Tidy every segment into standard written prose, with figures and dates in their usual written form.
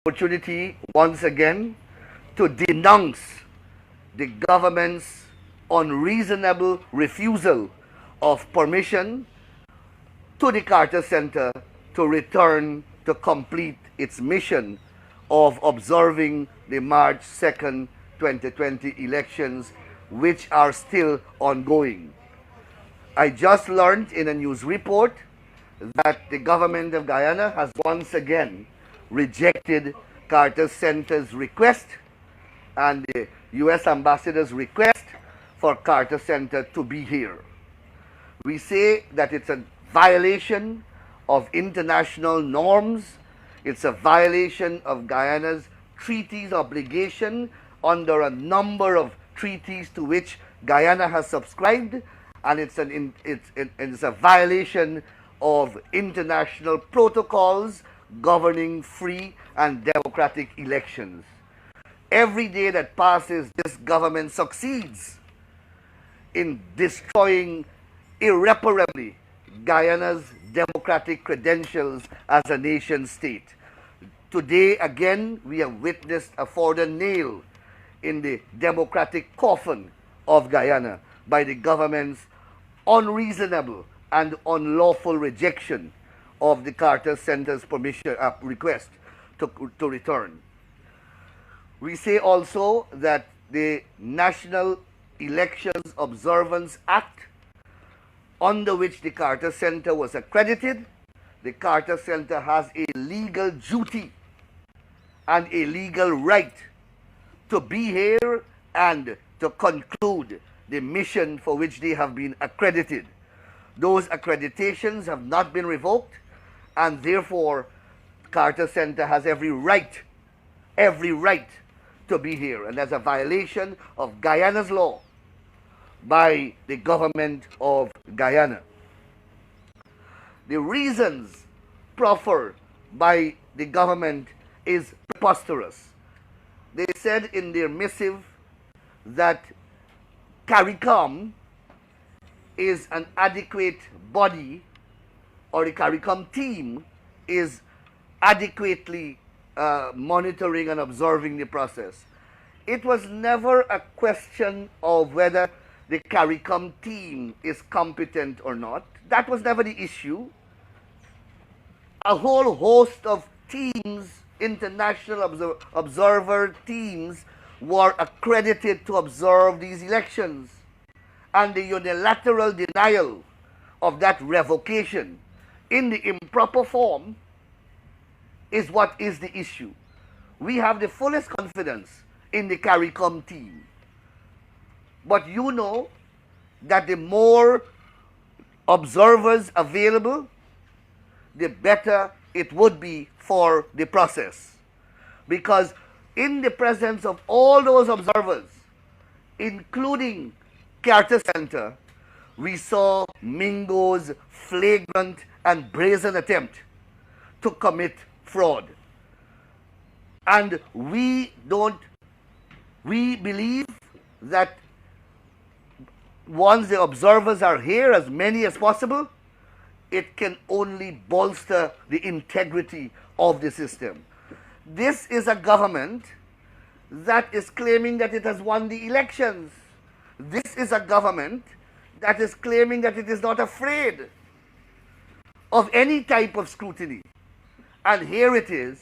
opportunity once again to denounce the government's unreasonable refusal of permission to the Carter Center to return to complete its mission of observing the March 2nd, 2020 elections, which are still ongoing. I just learned in a news report that the government of Guyana has once again rejected Carter Center's request and the U.S. ambassador's request for Carter Center to be here. We say that it's a violation of international norms. It's a violation of Guyana's treaties obligation under a number of treaties to which Guyana has subscribed, and it's a violation of international protocols governing free and democratic elections. Every day that passes, this government succeeds in destroying irreparably Guyana's democratic credentials as a nation state. Today, again, we have witnessed a further nail in the democratic coffin of Guyana by the government's unreasonable and unlawful rejection of the Carter Center's permission request to return. We say also that the National Elections Observance Act, under which the Carter Center was accredited, the Carter Center has a legal duty and a legal right to be here and to conclude the mission for which they have been accredited. Those accreditations have not been revoked, and therefore Carter Center has every right to be here, and that's a violation of Guyana's law by the government of Guyana. The reasons proffered by the government is preposterous. They said in their missive that CARICOM is an adequate body, or the CARICOM team is adequately monitoring and observing the process. It was never a question of whether the CARICOM team is competent or not. That was never the issue. A whole host of teams, international observer teams, were accredited to observe these elections. And the unilateral denial of that revocation in the improper form is what is the issue. We have the fullest confidence in the CARICOM team. But you know that the more observers available, the better it would be for the process. Because in the presence of all those observers, including Carter Center, we saw Mingo's flagrant and brazen attempt to commit fraud. And we believe that once the observers are here, as many as possible, it can only bolster the integrity of the system. This is a government that is claiming that it has won the elections. This is a government that is claiming that it is not afraid of any type of scrutiny. And here it is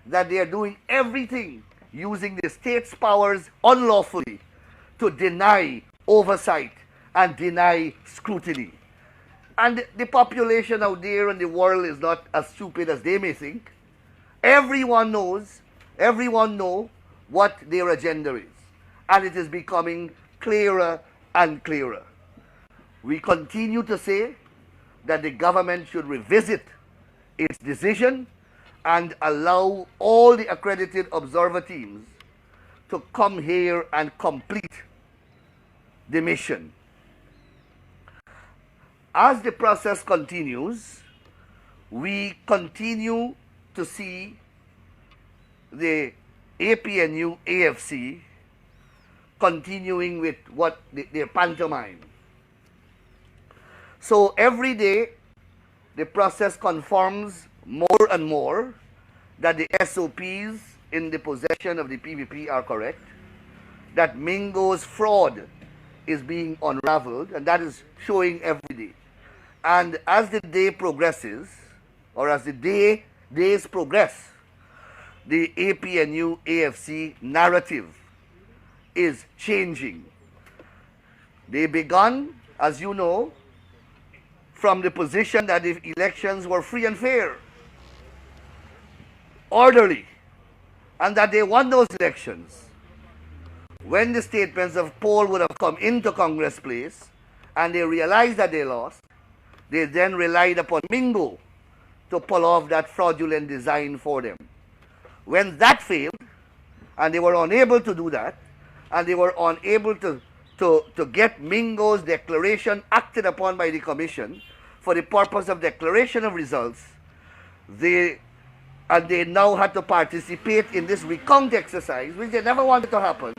that they are doing everything using the state's powers unlawfully to deny oversight and deny scrutiny. And the population out there in the world is not as stupid as they may think. Everyone knows what their agenda is. And it is becoming clearer and clearer. We continue to say that the government should revisit its decision and allow all the accredited observer teams to come here and complete the mission. As the process continues, we continue to see the APNU AFC continuing with what their pantomime. So every day the process conforms more and more that the SOPs in the possession of the PVP are correct, that Mingo's fraud is being unraveled, and that is showing every day. And as the day progresses, or as the days progress, the APNU AFC narrative is changing. They begun, as you know, from the position that the elections were free and fair, orderly, and that they won those elections. When the statements of poll would have come into Congress Place and they realized that they lost, they then relied upon Mingo to pull off that fraudulent design for them. When that failed, and they were unable to do that, and they were unable to get Mingo's declaration acted upon by the Commission for the purpose of declaration of results, they now had to participate in this recount exercise, which they never wanted to happen,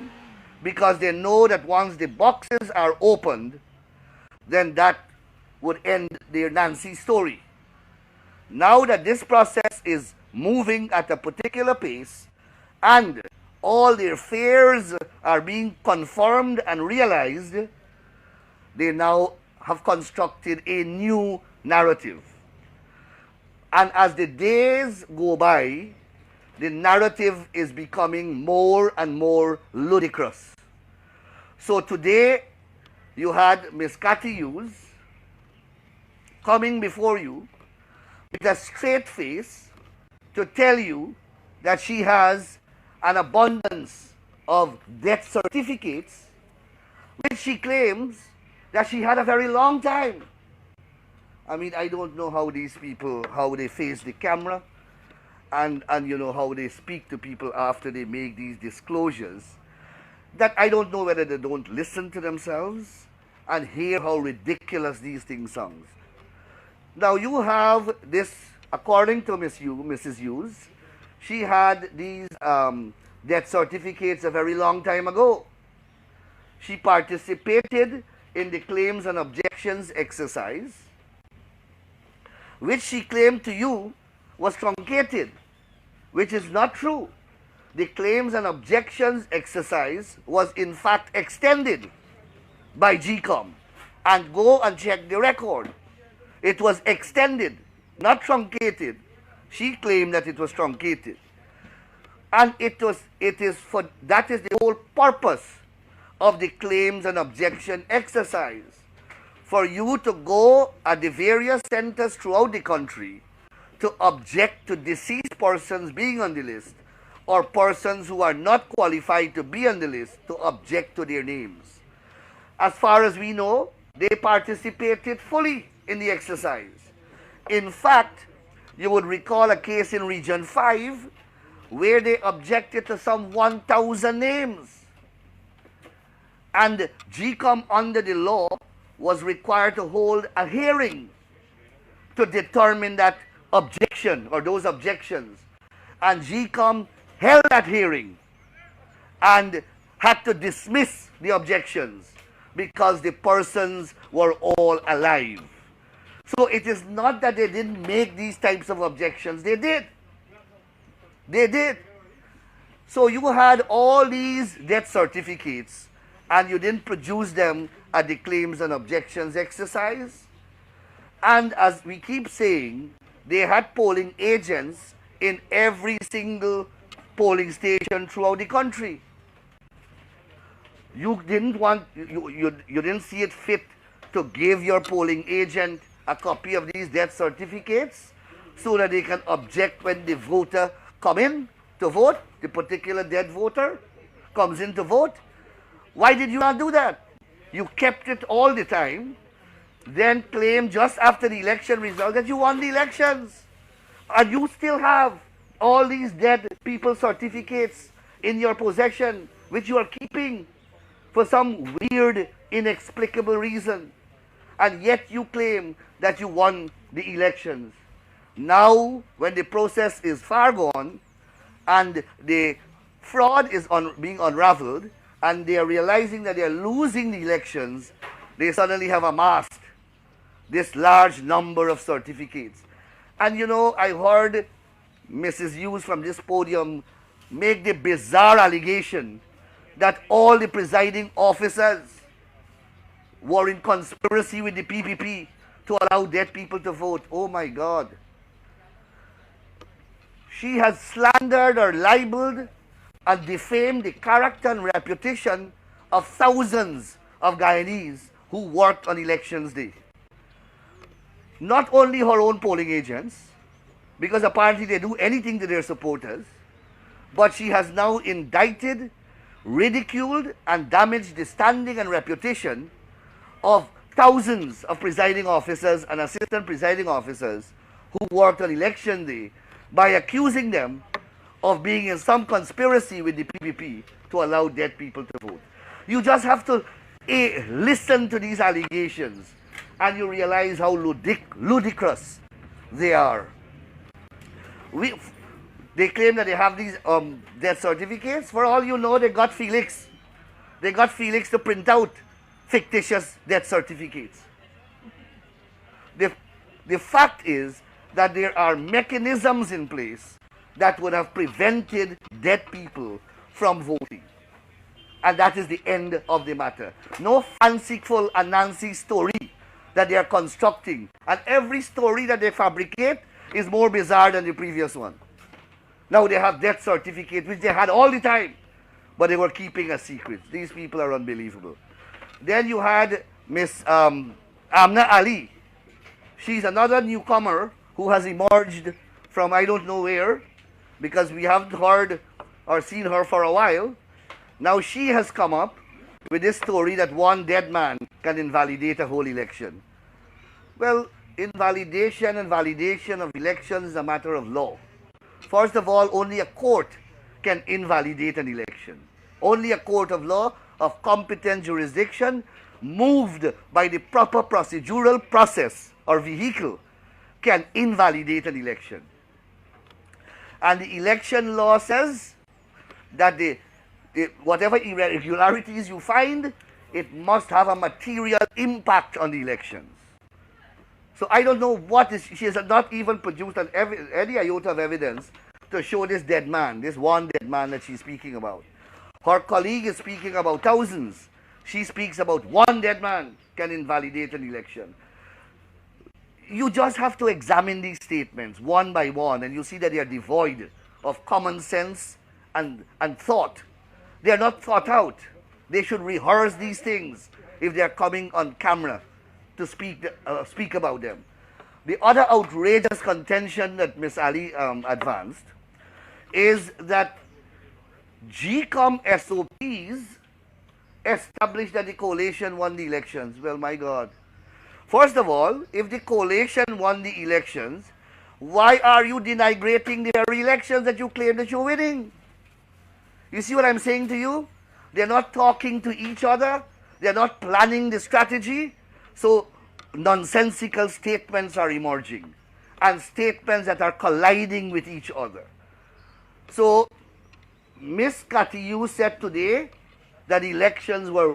because they know that once the boxes are opened, then that would end their Nancy story. Now that this process is moving at a particular pace, and all their fears are being confirmed and realized, they now have constructed a new narrative. And as the days go by, the narrative is becoming more and more ludicrous. So today, you had Ms. Cathy Hughes coming before you with a straight face to tell you that she has an abundance of death certificates, which she claims that she had a very long time. I mean, I don't know how these people, how they face the camera, and you know, how they speak to people after they make these disclosures, that I don't know whether they don't listen to themselves and hear how ridiculous these things sound. Now you have this, according to Mrs. Hughes, she had these death certificates a very long time ago. She participated in the claims and objections exercise, which she claimed to you was truncated, which is not true. The claims and objections exercise was in fact extended by GECOM, and go and check the record. It was extended, not truncated. She claimed that it was truncated. And that is the whole purpose of the claims and objection exercise, for you to go at the various centers throughout the country to object to deceased persons being on the list, or persons who are not qualified to be on the list, to object to their names. As far as we know, they participated fully in the exercise. In fact, you would recall a case in Region 5 where they objected to some 1,000 names. And GECOM, under the law, was required to hold a hearing to determine that objection or those objections. And GECOM held that hearing and had to dismiss the objections because the persons were all alive. So it is not that they didn't make these types of objections. They did. They did. So you had all these death certificates and you didn't produce them at the claims and objections exercise. And as we keep saying, they had polling agents in every single polling station throughout the country. You didn't want, you didn't see it fit to give your polling agent a copy of these death certificates so that they can object when the voter come in to vote, the particular dead voter comes in to vote. Why did you not do that? You kept it all the time, then claimed just after the election result that you won the elections. And you still have all these dead people certificates in your possession, which you are keeping for some weird, inexplicable reason. And yet you claim that you won the elections. Now, when the process is far gone and the fraud is being unraveled and they are realizing that they are losing the elections, they suddenly have amassed this large number of certificates. And you know, I heard Mrs. Hughes from this podium make the bizarre allegation that all the presiding officers were in conspiracy with the PPP to allow dead people to vote. Oh my God. She has slandered or libeled and defamed the character and reputation of thousands of Guyanese who worked on elections day. Not only her own polling agents, because apparently they do anything to their supporters, but she has now indicted, ridiculed, and damaged the standing and reputation of thousands of presiding officers and assistant presiding officers who worked on election day by accusing them of being in some conspiracy with the PPP to allow dead people to vote. You just have to listen to these allegations and you realize how ludicrous they are. They claim that they have these death certificates. For all you know, they got Felix. They got Felix to print out fictitious death certificates. The fact is that there are mechanisms in place that would have prevented dead people from voting. And that is the end of the matter. No fanciful Anansi story that they are constructing. And every story that they fabricate is more bizarre than the previous one. Now they have death certificate, which they had all the time, but they were keeping a secret. These people are unbelievable. Then you had Miss Amna Ali. She's another newcomer who has emerged from I don't know where, because we haven't heard or seen her for a while. Now she has come up with this story that one dead man can invalidate a whole election. Well, invalidation and validation of elections is a matter of law. First of all, only a court can invalidate an election. Only a court of law of competent jurisdiction moved by the proper procedural process or vehicle can invalidate an election. And the election law says that whatever irregularities you find, it must have a material impact on the elections. So I don't know what is, she has not even produced any iota of evidence to show this dead man, this one dead man that she's speaking about. Her colleague is speaking about thousands. She speaks about one dead man can invalidate an election. You just have to examine these statements one by one, and you see that they are devoid of common sense and thought. They are not thought out. They should rehearse these things if they are coming on camera to speak about them. The other outrageous contention that Ms. Ali advanced is that GECOM SOPs established that the coalition won the elections. Well, my God. First of all, if the coalition won the elections, why are you denigrating the very elections that you claim that you're winning? You see what I'm saying to you? They're not talking to each other. They're not planning the strategy. So nonsensical statements are emerging and statements that are colliding with each other. So Ms. Katiyu said today that elections were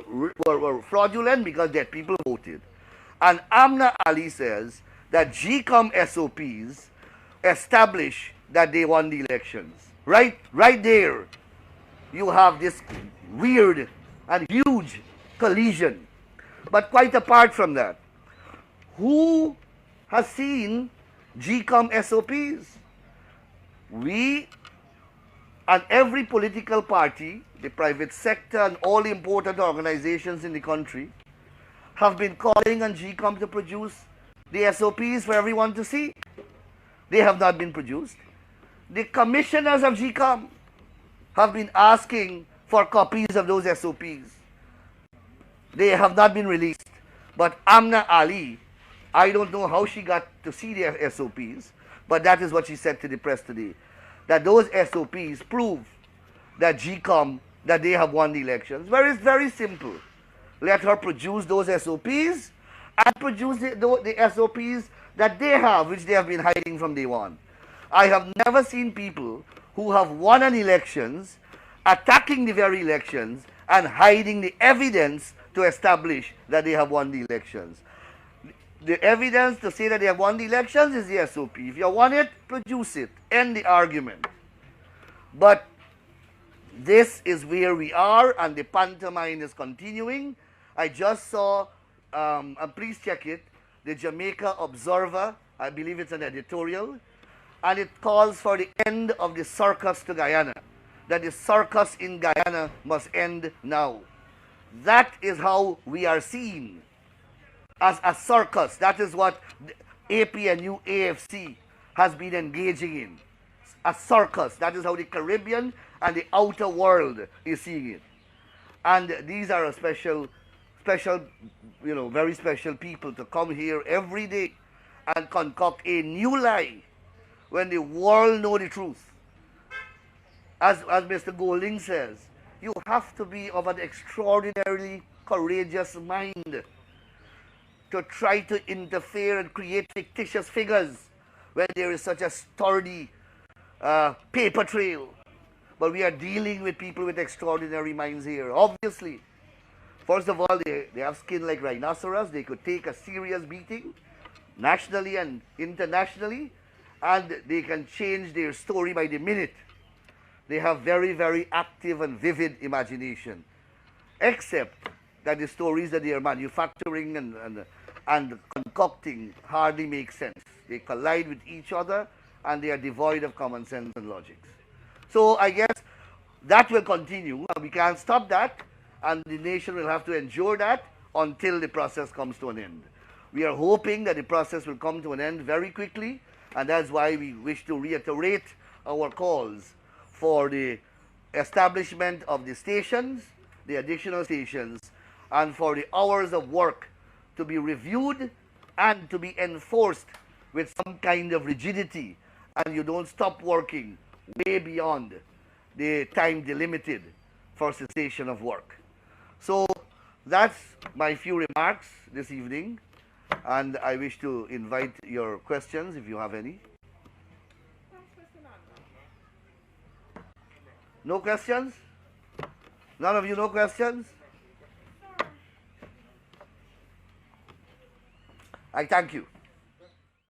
fraudulent because dead people voted. And Amna Ali says that GECOM SOPs establish that they won the elections. Right there, you have this weird and huge collision. But quite apart from that, who has seen GECOM SOPs? We and every political party, the private sector, and all the important organizations in the country have been calling on GECOM to produce the SOPs for everyone to see. They have not been produced. The commissioners of GECOM have been asking for copies of those SOPs. They have not been released. But Amna Ali, I don't know how she got to see the SOPs, but that is what she said to the press today. That those SOPs prove that GECOM, that they have won the elections. It's very simple. Let her produce those SOPs and produce the SOPs that they have, which they have been hiding from day one. I have never seen people who have won an elections attacking the very elections and hiding the evidence to establish that they have won the elections. The evidence to say that they have won the elections is the SOP. If you won it, produce it. End the argument. But this is where we are, and the pantomime is continuing. I just saw, and please check it, the Jamaica Observer, I believe it's an editorial, and it calls for the end of the circus to Guyana. That the circus in Guyana must end now. That is how we are seen, as a circus. That is what the APNU AFC has been engaging in. A circus. That is how the Caribbean and the outer world is seeing it. And these are a special, very special people to come here every day and concoct a new lie when the world know the truth. As Mr. Golding says, you have to be of an extraordinarily courageous mind to try to interfere and create fictitious figures when there is such a sturdy paper trail. But we are dealing with people with extraordinary minds here, obviously. First of all, they have skin like rhinoceros. They could take a serious beating, nationally and internationally, and they can change their story by the minute. They have very, very active and vivid imagination. Except that the stories that they are manufacturing and concocting hardly make sense. They collide with each other, and they are devoid of common sense and logic. So I guess that will continue. We can't stop that, and the nation will have to endure that until the process comes to an end. We are hoping that the process will come to an end very quickly, and that's why we wish to reiterate our calls for the establishment of the stations, the additional stations, and for the hours of work to be reviewed and to be enforced with some kind of rigidity, and you don't stop working way beyond the time delimited for cessation of work. So that's my few remarks this evening, and I wish to invite your questions if you have any. No questions? None of you no questions? I thank you.